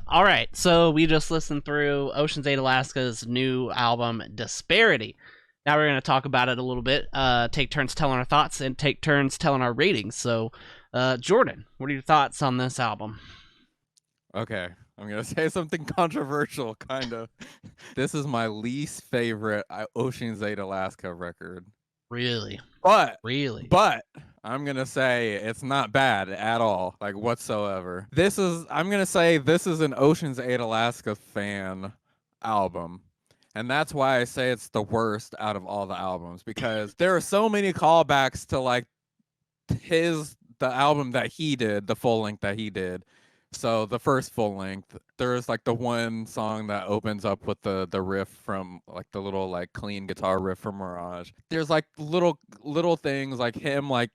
All right, so we just listened through Ocean's 8 Alaska's new album, Disparity. Now we're going to talk about it a little bit, take turns telling our thoughts, and take turns telling our ratings. So, Jordan, what are your thoughts on this album? Okay, I'm gonna say something controversial, kind of. This is my least favorite Ocean's 8 Alaska record, Really? but Really? but I'm gonna say it's not bad at all, like whatsoever. I'm gonna say this is an Ocean's 8 Alaska fan album. And that's why I say it's the worst out of all the albums because there are so many callbacks to like the album that he did, the full length that he did. So the first full length, there's like the one song that opens up with the riff from like the little like clean guitar riff from Mirage. There's like little things like him like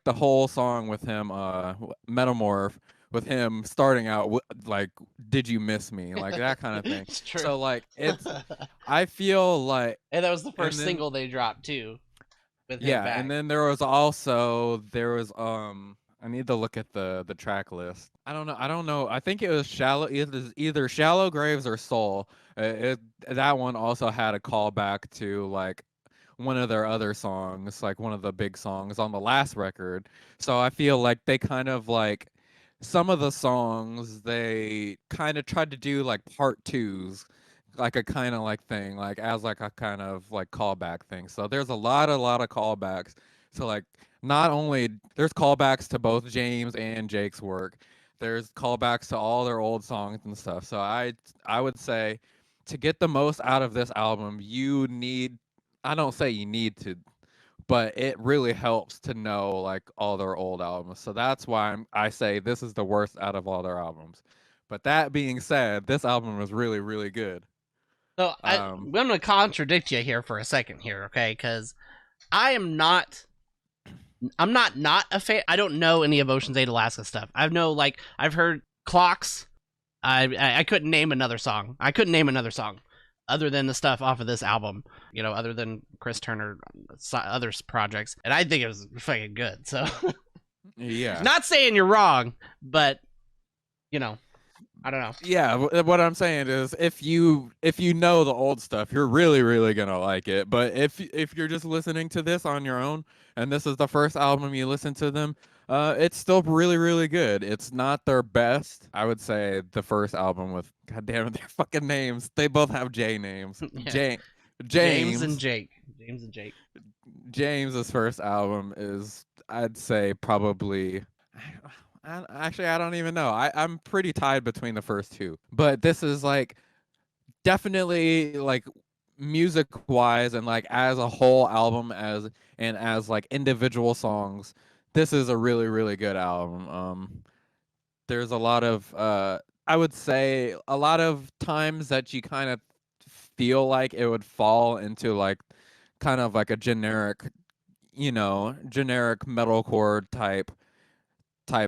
the whole song with him Metamorph with him starting out like did you miss me like that kind of thing. It's true. So like it's I feel like And that was the and first then single they dropped too, with him yeah, and back. then there was I need to look at the track list. I don't know. I think it was either Shallow Graves or Soul. That one also had a callback to like one of their other songs, like one of the big songs on the last record. So I feel like they kind of like some of the songs they kind of tried to do like part twos, like a kind of like thing, like as like a kind of like callback thing. So there's a lot of callbacks. So like not only there's callbacks to both James and Jake's work. There's callbacks to all their old songs and stuff. So I would say to get the most out of this album, you need I don't say you need to, but it really helps to know like all their old albums. So that's why I say this is the worst out of all their albums. But that being said, this album was really really good. So Um, I'm going to contradict you here for a second here, okay? Because I am not not a fan. I don't know any of Ocean's 8 Alaska stuff. I know I've heard Clocks. I couldn't name another song. I couldn't name another song other than the stuff off of this album. You know, other than Chris Turner, other projects, and I think it was fucking good. So, yeah. not saying you're wrong, but you know, I don't know. Yeah, what I'm saying is if you know the old stuff, you're really really going to like it. But if you're just listening to this on your own and this is the first album you listen to them, it's still really really good. It's not their best. I would say the first album with god damn it, their fucking names. They both have J names. Yeah, James and James Jake. James and Jake. James's first album is I'd say probably actually I don't even know. I'm pretty tied between the first two. But this is like definitely like music wise and like as a whole album as like individual songs, this is a really really good album. There's a lot of I would say a lot of times that you kind of feel like it would fall into like kind of like a generic, generic metalcore type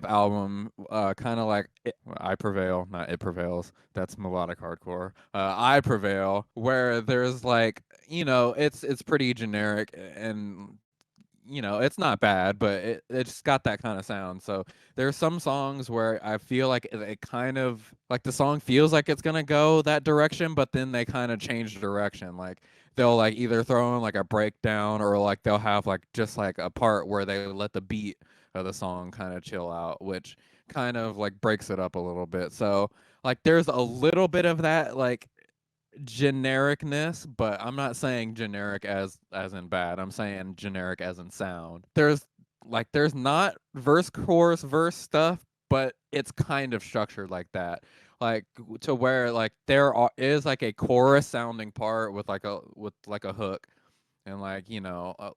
album, kind of like I Prevail, not It Prevails. That's melodic hardcore. I Prevail, where there's like, it's pretty generic and it's not bad, but it's got that kind of sound. So there's some songs where I feel like it kind of like the song feels like it's gonna go that direction, but then they kind of change direction. Like they'll like either throw in like a breakdown or like they'll have like just like a part where they let the beat of the song kind of chill out, which kind of like breaks it up a little bit. So like there's a little bit of that like genericness, but I'm not saying generic as in bad. I'm saying generic as in sound. There's not verse chorus verse stuff, but it's kind of structured like that. Like to where like is like a chorus sounding part with like a hook and like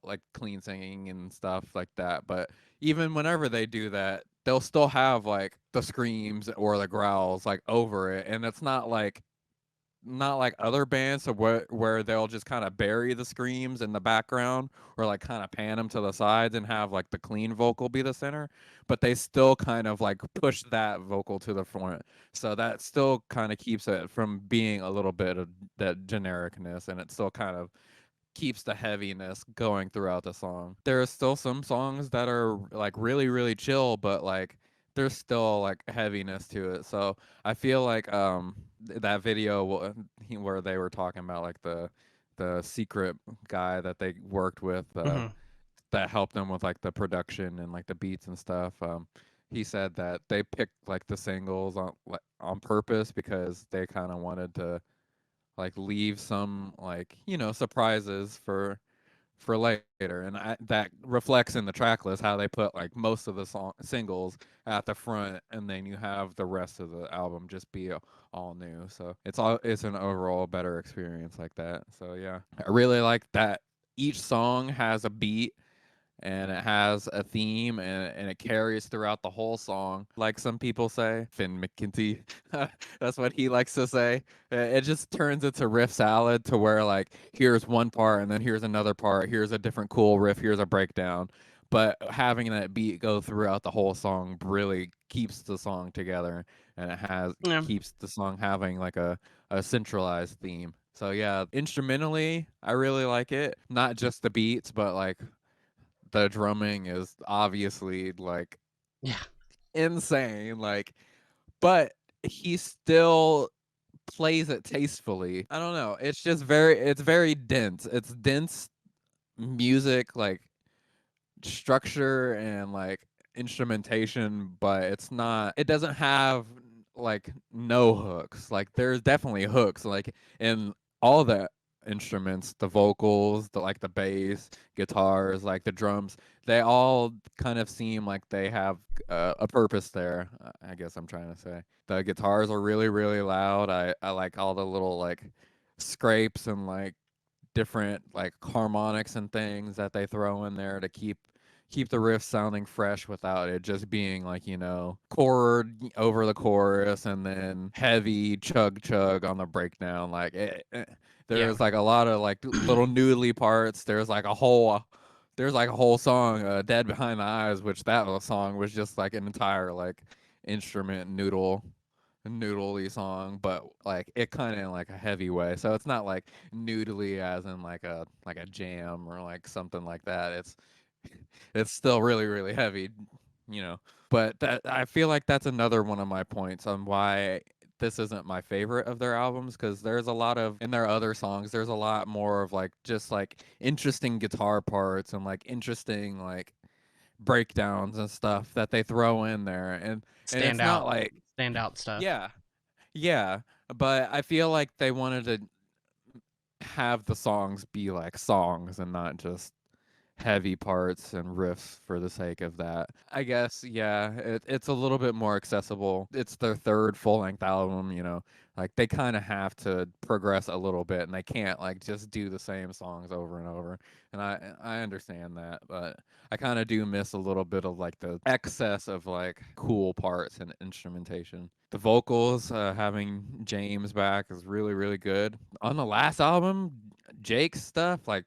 like clean singing and stuff like that. But even whenever they do that, they'll still have like the screams or the growls like over it, and it's not like other bands so where they'll just kind of bury the screams in the background or like kind of pan them to the sides and have like the clean vocal be the center, but they still kind of like push that vocal to the front, so that still kind of keeps it from being a little bit of that genericness, and it still kind of keeps the heaviness going throughout the song. There are still some songs that are like really really chill, but like there's still like heaviness to it. So I feel like that video where they were talking about like the secret guy that they worked with Hmm. that helped them with like the production and like the beats and stuff. He said that they picked like the singles on purpose because they kind of wanted to like leave some like surprises for later, and that reflects in the track list how they put like most of the singles at the front, and then you have the rest of the album just be all new. So it's an overall better experience like that. So yeah, I really like that each song has a beat and it has a theme, and it carries throughout the whole song. Like some people say, Finn McKenty, that's what he likes to say. It just turns into riff salad to where like here's one part and then here's another part, here's a different cool riff, here's a breakdown. But having that beat go throughout the whole song really keeps the song together, and it has Yeah. keeps the song having like a centralized theme. So yeah, instrumentally, I really like it. Not just the beats, but like the drumming is obviously like Yeah. insane, like, but he still plays it tastefully. I don't know, it's very dense. It's dense music, like structure and like instrumentation, but it doesn't have like no hooks. Like there's definitely hooks like in all the instruments, the vocals, the bass, guitars, like the drums, they all kind of seem like they have a purpose there. I guess I'm trying to say. The guitars are really really loud. I like all the little like scrapes and like different like harmonics and things that they throw in there to keep the riff sounding fresh without it just being like chord over the chorus and then heavy chug chug on the breakdown. Like Yeah. there's like a lot of like little noodly parts. There's like a whole song, Dead Behind the Eyes, which that song was just like an entire like instrument noodly song, but like it kind of in like a heavy way. So it's not like noodly as in like a jam or like something like that. It's still really really heavy, you know. But that I feel like that's another one of my points on why this isn't my favorite of their albums, because there's a lot of in their other songs there's a lot more of like just like interesting guitar parts and like interesting like breakdowns and stuff that they throw in there, and it's Stand not out. like Stand out stuff. yeah, yeah, but I feel like they wanted to have the songs be like songs and not just heavy parts and riffs for the sake of that. I guess, yeah, it's a little bit more accessible. It's their third full length album, like they kind of have to progress a little bit and they can't like just do the same songs over and over. And I understand that, but I kind of do miss a little bit of like the excess of like cool parts and instrumentation. The vocals, having James back is really, really good. On the last album, Jake's stuff, like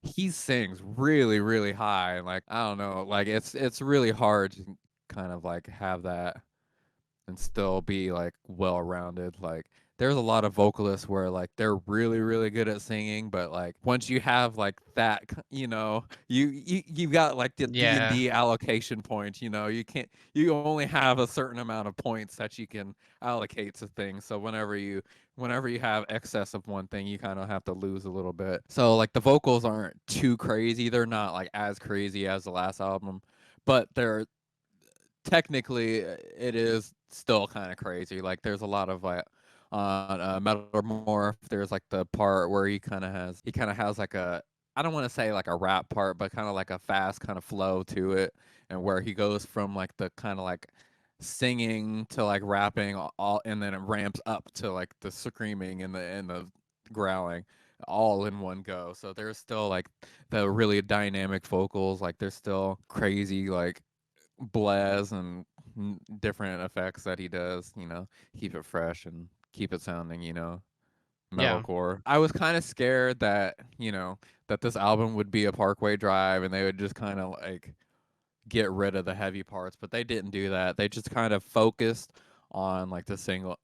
he sings really really high, like I don't know, like it's really hard to kind of like have that and still be like well rounded. Like there's a lot of vocalists where like they're really really good at singing, but like once you have like that you got like the Yeah. D&D allocation points. You only have a certain amount of points that you can allocate to things. So whenever you have excess of one thing, you kind of have to lose a little bit. So like the vocals aren't too crazy, they're not like as crazy as the last album, but they're technically it is still kind of crazy. Like there's a lot of like on Metamorph. There's like the part where he kind of has like a, I don't want to say like a rap part, but kind of like a fast kind of flow to it, and where he goes from like the kind of like singing to like rapping all, and then it ramps up to like the screaming and the growling all in one go. So there's still like the really dynamic vocals, like there's still crazy like blaz and different effects that he does, keep it fresh and keep it sounding, Yeah. metalcore. I was kind of scared that, that this album would be a Parkway Drive and they would just kind of like get rid of the heavy parts, but they didn't do that. They just kind of focused on like the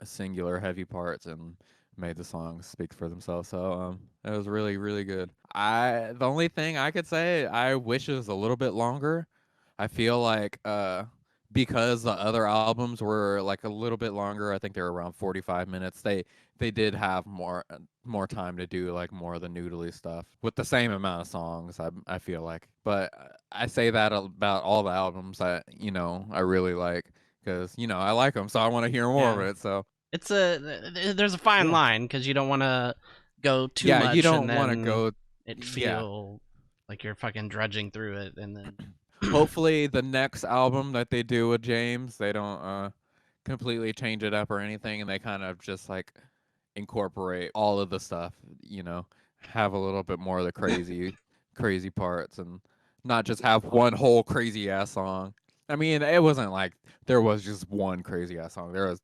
singular heavy parts and made the songs speak for themselves. So it was really really good. The only thing I could say, I wish it was a little bit longer. I feel like because the other albums were like a little bit longer. I think they were around 45 minutes. They did have more time to do like more of the noodly stuff with the same amount of songs. I feel like, but I say that about all the albums that I really like because I like them, so I want to hear more of Yeah, it. So it's there's a fine yeah, line because you don't want to go too yeah, you much and don't want to then go. it Yeah, feel like you're fucking drudging through it, and then hopefully the next album that they do with James, they don't completely change it up or anything, and they kind of just like incorporate all of the stuff, have a little bit more of the crazy parts and not just have one whole crazy ass song. I mean, it wasn't like there was just one crazy ass song. There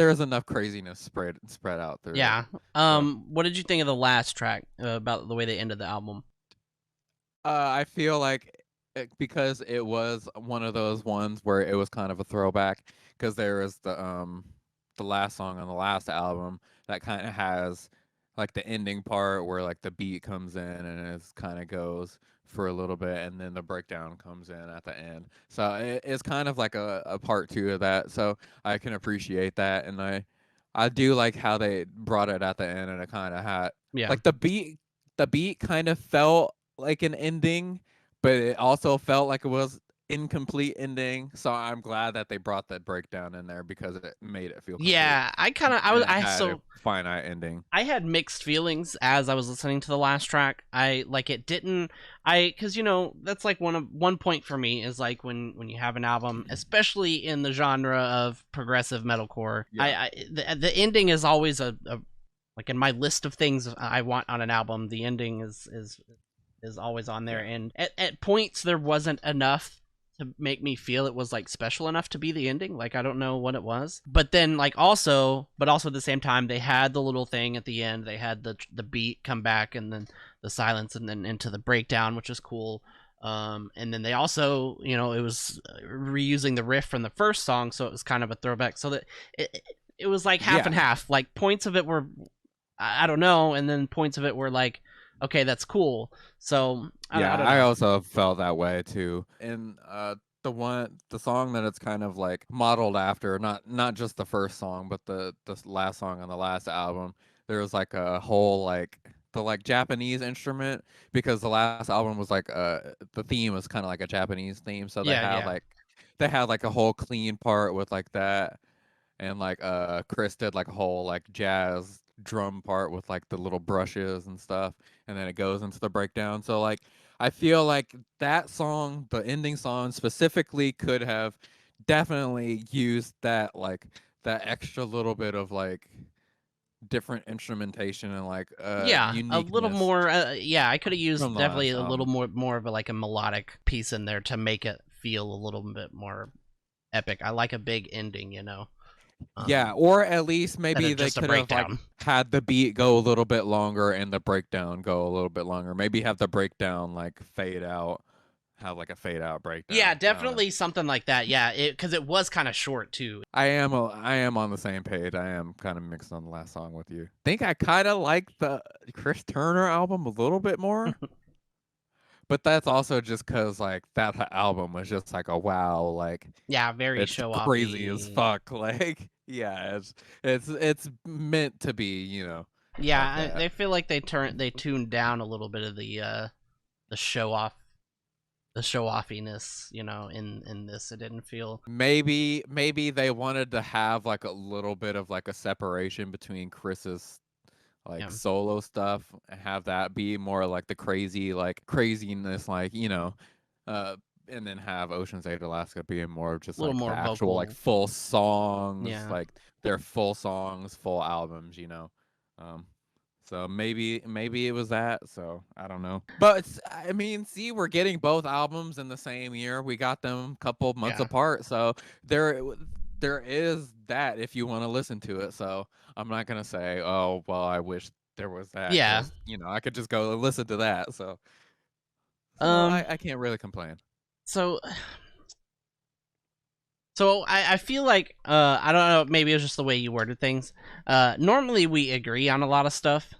was enough craziness spread out through it. yeah. So, What did you think of the last track about the way they ended the album? I feel like because it was one of those ones where it was kind of a throwback because there is the last song on the last album that kind of has like the ending part where like the beat comes in and it kind of goes for a little bit and then the breakdown comes in at the end. So it's kind of like a part two of that. So I can appreciate that, and I do like how they brought it at the end, and it kind of had Yeah. like the beat kind of felt like an ending, but it also felt like it was incomplete ending. So I'm glad that they brought that breakdown in there because it made it feel complete. Yeah, I kind of I And was it I had a so finite ending. I had mixed feelings as I was listening to the last track. I like it didn't cuz that's like one point for me is like when you have an album, especially in the genre of progressive metalcore. Yeah. The ending is always a like in my list of things I want on an album, the ending is always on there. Yeah. And at points there wasn't enough to make me feel it was like special enough to be the ending. Like I don't know what it was, but then like also at the same time they had the little thing at the end. They had the beat come back and then the silence and then into the breakdown, which is cool. And then they also, it was reusing the riff from the first song, so it was kind of a throwback. So that it was like half and Yeah. half. Like points of it were I don't know, and then points of it were like, okay, that's cool. So I Yeah, don't I know. also felt that way too. And the song that it's kind of like modeled after, not just the first song, but the last song on the last album, there was like a whole like the like Japanese instrument because the last album was like the theme was kind of like a Japanese theme, so Yeah, yeah, they had like a whole clean part with like that, and like Chris did like a whole like jazz drum part with like the little brushes and stuff, and then it goes into the breakdown. So like I feel like that song, the ending song specifically, could have definitely used that extra little bit of like different instrumentation and like yeah. A little uniqueness more. Yeah, I could have used from the definitely last a little album. more of a, like a melodic piece in there to make it feel a little bit more epic. I like a big ending, Yeah, or at least instead maybe of they just a could have like breakdown. had the beat go a little bit longer and the breakdown go a little bit longer. Maybe have the breakdown like fade out, have like a fade out Yeah, breakdown. I don't know. definitely something like that. Yeah, because it was kind of short too. I am on the same page. I am kind of mixed on the last song with you. Think I kind of like the Chris Turner album a little bit more, but that's also just cuz like that album was just like a wow, like Yeah, very it's show crazy as offy. fuck. Like yeah, it's meant to be, Yeah, like that. they feel like they tuned down a little bit of the show off the show offiness, in this. It didn't feel. Maybe they wanted to have like a little bit of like a separation between Chris's like Yeah, solo stuff and have that be more like the crazy like craziness like uh and then have Ocean's 8 Alaska being more of just a little like the more actual like vocal. full songs, Yeah. like their full songs, full albums. um so maybe it was that. So I don't know. But I mean, see, we're getting both albums in the same year. We got them a couple months Yeah. apart. So there is that if you want to listen to it. So I'm not gonna say, oh well, I wish there was that Yeah. because I could just go and listen to that. So Um. I can't really complain. So I feel like I don't know, maybe it was just the way you worded things. Normally we agree on a lot of stuff.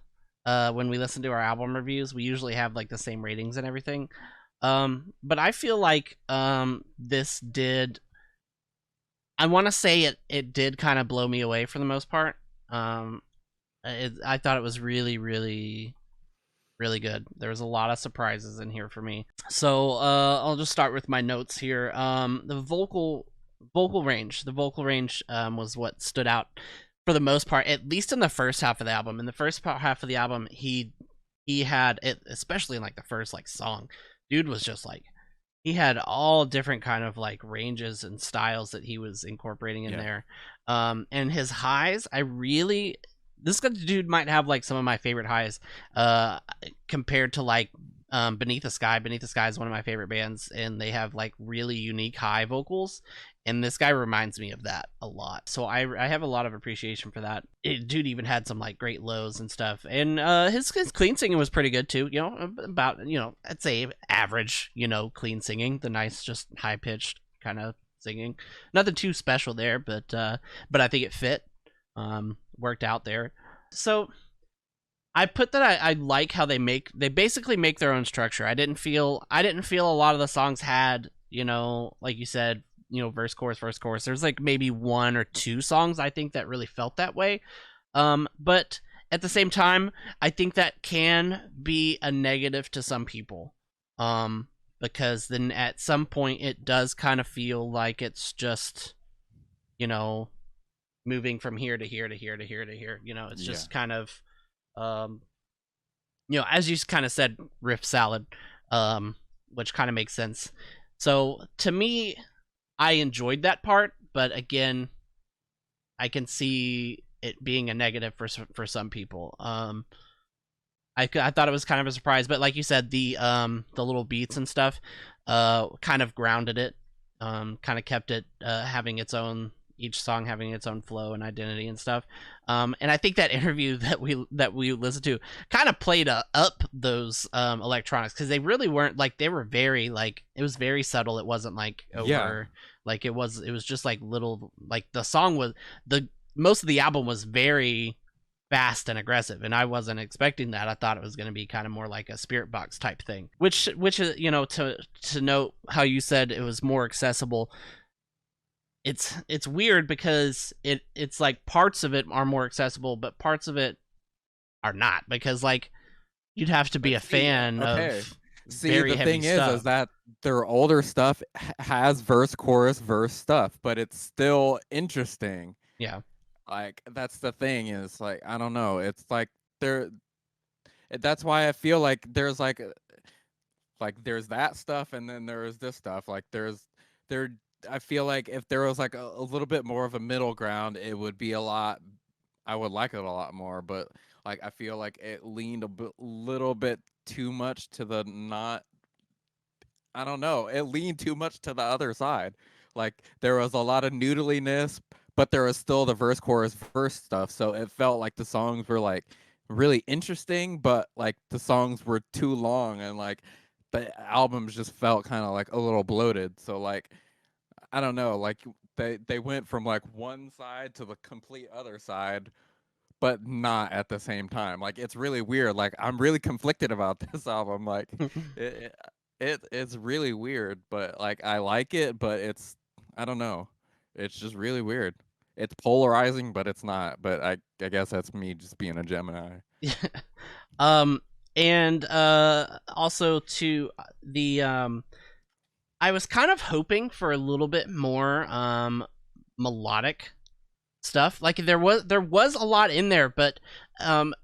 When we listen to our album reviews, we usually have like the same ratings and everything. But I feel like this did I want to say it did kind of blow me away for the most part. Um, I thought it was really, really, really good. There was a lot of surprises in here for me. So I'll just start with my notes here. The vocal range was what stood out for the most part, at least in the first half of the album. In the first half of the album, he had it, especially in like the first like song. Dude was just like he had all different kind of like ranges and styles that he was incorporating in Yeah. there. And his highs, I really this dude might have like some of my favorite highs compared to like Beneath the Sky. Beneath the Sky is one of my favorite bands, and they have like really unique high vocals. And this guy reminds me of that a lot. So I have a lot of appreciation for that. Dude even had some like great lows and stuff. And his clean singing was pretty good too. You know, about, you know, I'd say average, you know, clean singing. The nice, just high pitched kind of singing. Nothing too special there, but I think it fit. Worked out there. So I put that I like how they basically make their own structure. I didn't feel a lot of the songs had, you know, like you said, you know, verse chorus verse chorus. There's like maybe one or two songs I think that really felt that way. But at the same time, I think that can be a negative to some people. Because then at some point it does kind of feel like it's just, you know, moving from here to here to here to here to here. You know, it's Yeah. just kind of um you know, as you kind of said, riff salad, which kind of makes sense. So to me, I enjoyed that part, but again, I can see it being a negative for some people. I thought it was kind of a surprise, but like you said, the little beats and stuff, kind of grounded it, kind of kept it having its own, each song having its own flow and identity and stuff. And I think that interview that we listened to kind of played up those electronics, because they really weren't like, they were very like, it was very subtle. It wasn't like Yeah. over, like it was just like little, like the song was, the most of the album was very fast and aggressive, and I wasn't expecting that. I thought it was going to be kind of more like a spirit box type thing, which you know, to note how you said it was more accessible. It's weird because it's like parts of it are more accessible, but parts of it are not, because like you'd have to be But a see, fan okay. of See, very the heavy thing is stuff. that their older stuff has verse, chorus, verse stuff, but it's still interesting. Yeah. Like that's the thing is like I don't know. It's like there. That's why I feel like there's like there's that stuff and then there's this stuff. Like there. I feel like if there was like a little bit more of a middle ground, it would be a lot. I would like it a lot more, but like I feel like it leaned little bit too much to the not. I don't know. It leaned too much to the other side. Like there was a lot of noodliness, but there was still the verse, chorus, verse stuff. So it felt like the songs were like really interesting, but like the songs were too long and like the albums just felt kind of like a little bloated. So like I don't know, like they went from like one side to the complete other side, but not at the same time. Like it's really weird. Like I'm really conflicted about this album. Like it, it's really weird, but like I like it, but it's I don't know. It's just really weird. It's polarizing, but it's not. But I guess that's me just being a Gemini. um and also to the I was kind of hoping for a little bit more melodic stuff. Like there was a lot in there, but um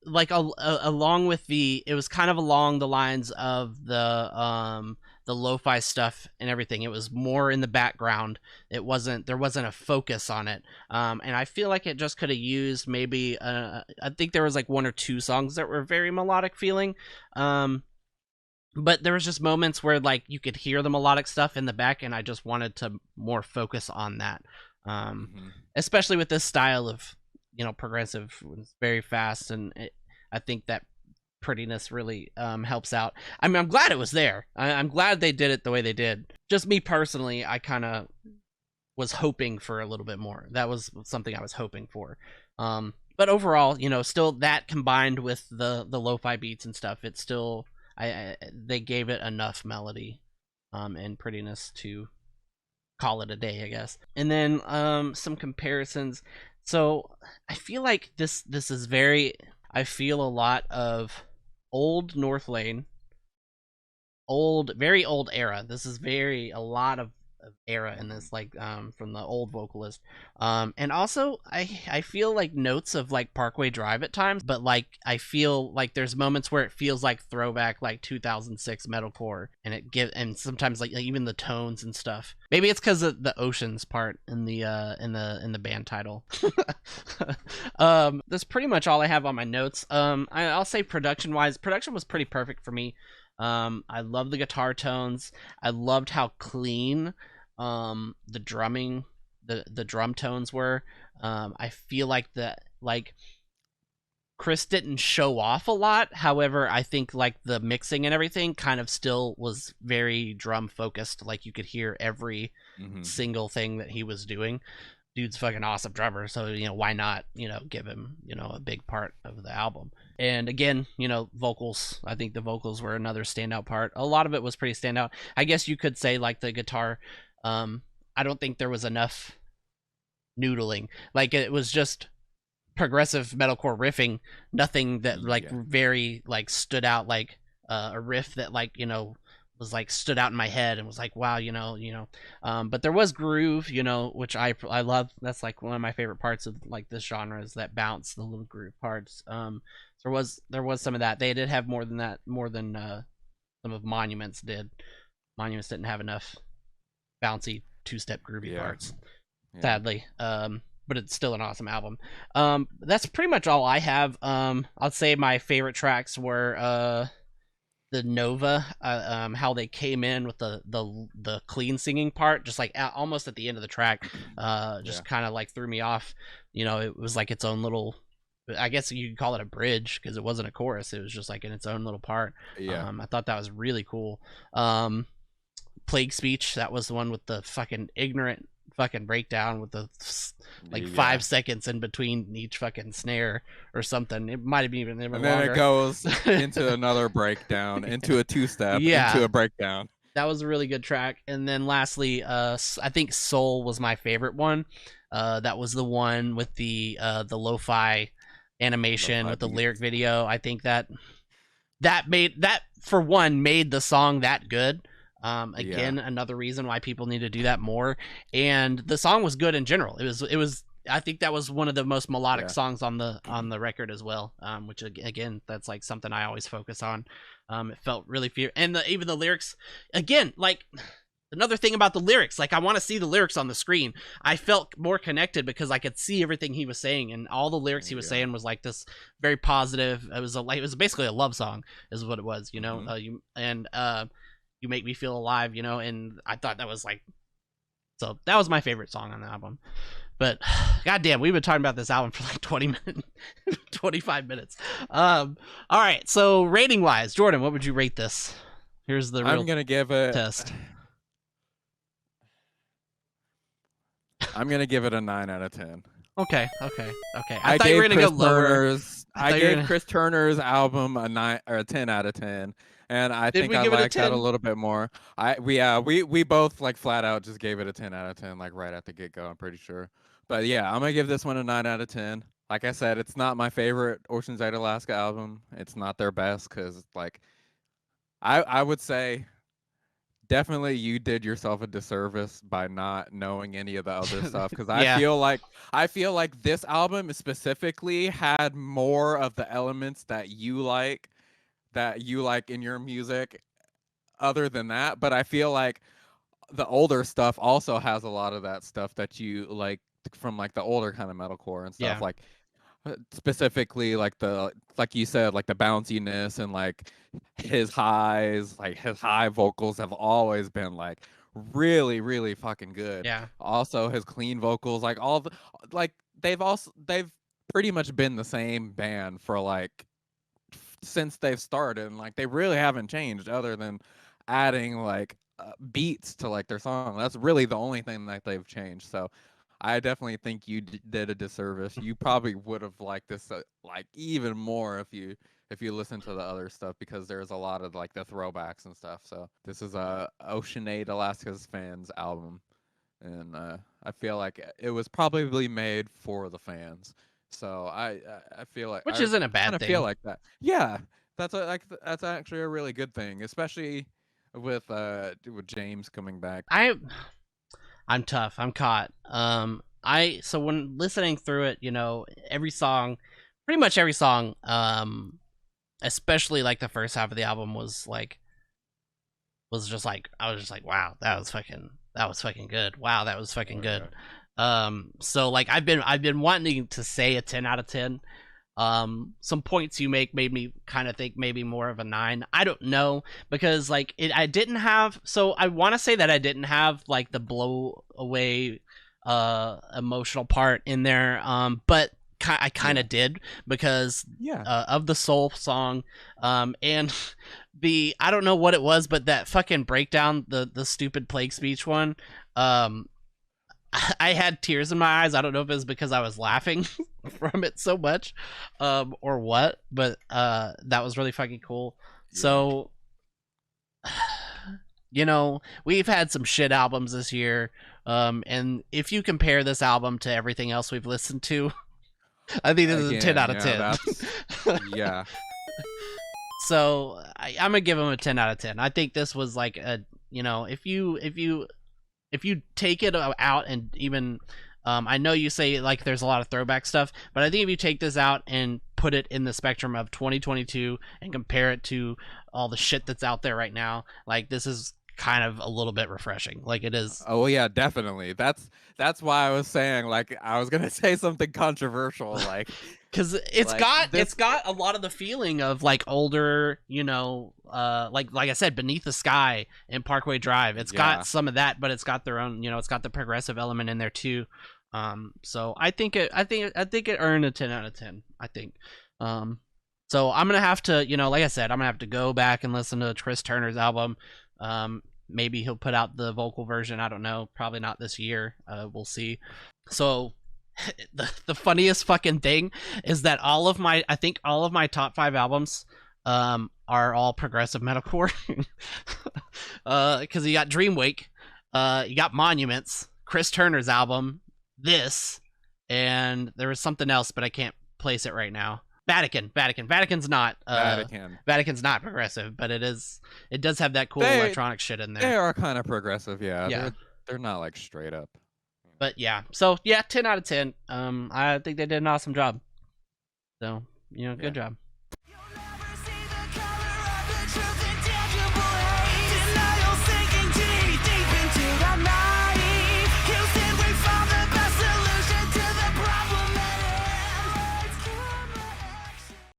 like along with it was kind of along the lines of the lo-fi stuff and everything. It was more in the background. There wasn't a focus on it. And I feel like it just could have used maybe I think there was like one or two songs that were very melodic feeling. But there was just moments where like you could hear the melodic stuff in the back, and I just wanted to more focus on that. um Hmm. Especially with this style of, you know, progressive. It's very fast, and I think that prettiness really helps out. I mean, I'm glad it was there. I'm glad they did it the way they did. Just me personally, I kind of was hoping for a little bit more. That was something I was hoping for. But overall, you know, still that combined with the lo-fi beats and stuff, it's still they gave it enough melody and prettiness to call it a day, I guess. And then some comparisons. So I feel like this is very. I feel a lot of old North Lane, very old era. This is very a lot of era in this, like from the old vocalist. And also I feel like notes of like Parkway Drive at times, but like I feel like there's moments where it feels like throwback like 2006 metalcore, and and sometimes like even the tones and stuff. Maybe it's because of the oceans part in the band title. That's pretty much all I have on my notes. I'll say production wise, production was pretty perfect for me. I love the guitar tones. I loved how clean the drumming, the drum tones were. I feel like Chris didn't show off a lot. However, I think like the mixing and everything kind of still was very drum focused. Like you could hear every single thing that he was doing. Dude's fucking awesome drummer, so why not give him a big part of the album. And again, vocals. I think the vocals were another standout part. A lot of it was pretty standout. I guess you could say like the guitar. I don't think there was enough noodling. Like it was just progressive metalcore riffing. Nothing that like very like stood out, like a riff that like was like stood out in my head and was like wow, but there was groove, which I love. That's like one of my favorite parts of like this genre, is that bounce, the little groove parts. There was some of that. They did have more than that, more than some of Monuments did. Monuments didn't have enough bouncy two-step groovy parts, sadly. But it's still an awesome album. That's pretty much all I have. I'll say my favorite tracks were the Nova, how they came in with the clean singing part, just like almost at the end of the track, just kind of like threw me off. It was like its own little, I guess you could call it a bridge, because it wasn't a chorus. It was just like in its own little part. I thought that was really cool. Plague Speech, that was the one with the fucking ignorant fucking breakdown with the like 5 seconds in between each fucking snare or something. It might have even been and longer. then it goes into another breakdown, into a two-step, into a breakdown. That was a really good track. And then lastly, I think Soul was my favorite one. That was the one with the lo-fi animation, with the lyric video. I think that made the song that good. Again, another reason why people need to do that more. And the song was good in general. It was. I think that was one of the most melodic songs on the record as well. Which again, that's like something I always focus on. It felt really and even the lyrics. Again, like another thing about the lyrics, like I want to see the lyrics on the screen. I felt more connected because I could see everything he was saying, and all the lyrics he was saying was like this very positive. It was basically a love song, is what it was. You make me feel alive, and I thought that was like, so that was my favorite song on the album. But goddamn, we've been talking about this album for like 20 minutes, 25 minutes. All right, so rating wise, Jordan, what would you rate this? Here's the real I'm gonna give it test. I'm gonna give it a 9 out of 10. Okay. I thought you were gave gonna go lower. I gave Chris Turner's album a 9 or a 10 out of 10, and I think I liked that a little bit more. We both like flat out just gave it a 10 out of 10, like right at the get go. I'm pretty sure, but yeah, I'm gonna give this one a 9 out of 10. Like I said, it's not my favorite Ocean's 8 Alaska album. It's not their best, because like I would say, definitely you did yourself a disservice by not knowing any of the other stuff, because I feel like this album specifically had more of the elements that you like in your music other than that. But I feel like the older stuff also has a lot of that stuff that you like from like the older kind of metalcore and stuff. Like specifically like you said, like the bounciness, and like his high vocals have always been like really, really fucking good. Also his clean vocals, like they've pretty much been the same band for like since they've started, and like they really haven't changed other than adding like beats to like their song. That's really the only thing that they've changed. So I definitely think you did a disservice. You probably would have liked this like even more if you listen to the other stuff, because there's a lot of like the throwbacks and stuff. So this is a Ocean 8 Alaska's Fans album. and I feel like it was probably made for the fans. So I feel like which I isn't a kind bad of feel thing. like that. Yeah, that's actually a really good thing, especially with James coming back. I'm tough. I'm caught. So when listening through it, every song, pretty much every song, especially like the first half of the album was just like I was just like, wow, that was fucking good. Wow, that was fucking Oh good. yeah, So like I've been wanting to say a 10 out of 10. Some points you make made me kind of think maybe more of a 9. I don't know, because like I didn't have, so I want to say that I didn't have like the blow away emotional part in there, but I kind yeah, of did, because yeah. of the soul song, and the, I don't know what it was, but that fucking breakdown, the stupid plague speech one, um I had tears in my eyes. I don't know if it was because I was laughing from it so much, or what, but that was really fucking cool. Yeah. So, we've had some shit albums this year, and if you compare this album to everything else we've listened to, I think this is a 10 Again, out of yeah, 10. yeah, So I'm gonna give him a 10 out of 10. I think this was like if you take it out and even, I know you say like there's a lot of throwback stuff, but I think if you take this out and put it in the spectrum of 2022 and compare it to all the shit that's out there right now, like this is kind of a little bit refreshing. Like it is, oh yeah, definitely. That's why I was saying like I was gonna say something controversial, because like it's this. got a lot of the feeling of like older, like I said, Beneath the Sky and Parkway Drive. It's got Yeah, some of that, but it's got their own, it's got the progressive element in there too. So I think it earned a 10 out of 10. I think. um so I'm gonna have to, like I said, I'm gonna have to go back and listen to Chris Turner's album. Maybe he'll put out the vocal version, I don't know, probably not this year. We'll see. So the funniest fucking thing is that I think all of my top 5 albums are all progressive metalcore. Because you got Dreamwake, you got Monuments, Chris Turner's album, this, and there was something else, but I can't place it right now. Vatican's not Vatican. progressive, but it does have that cool They electronic shit in they there. are kind of progressive. Yeah, Yeah. they're not like straight up. But yeah, so yeah, 10 out of 10. I think they did an awesome job. So, good Yeah. job.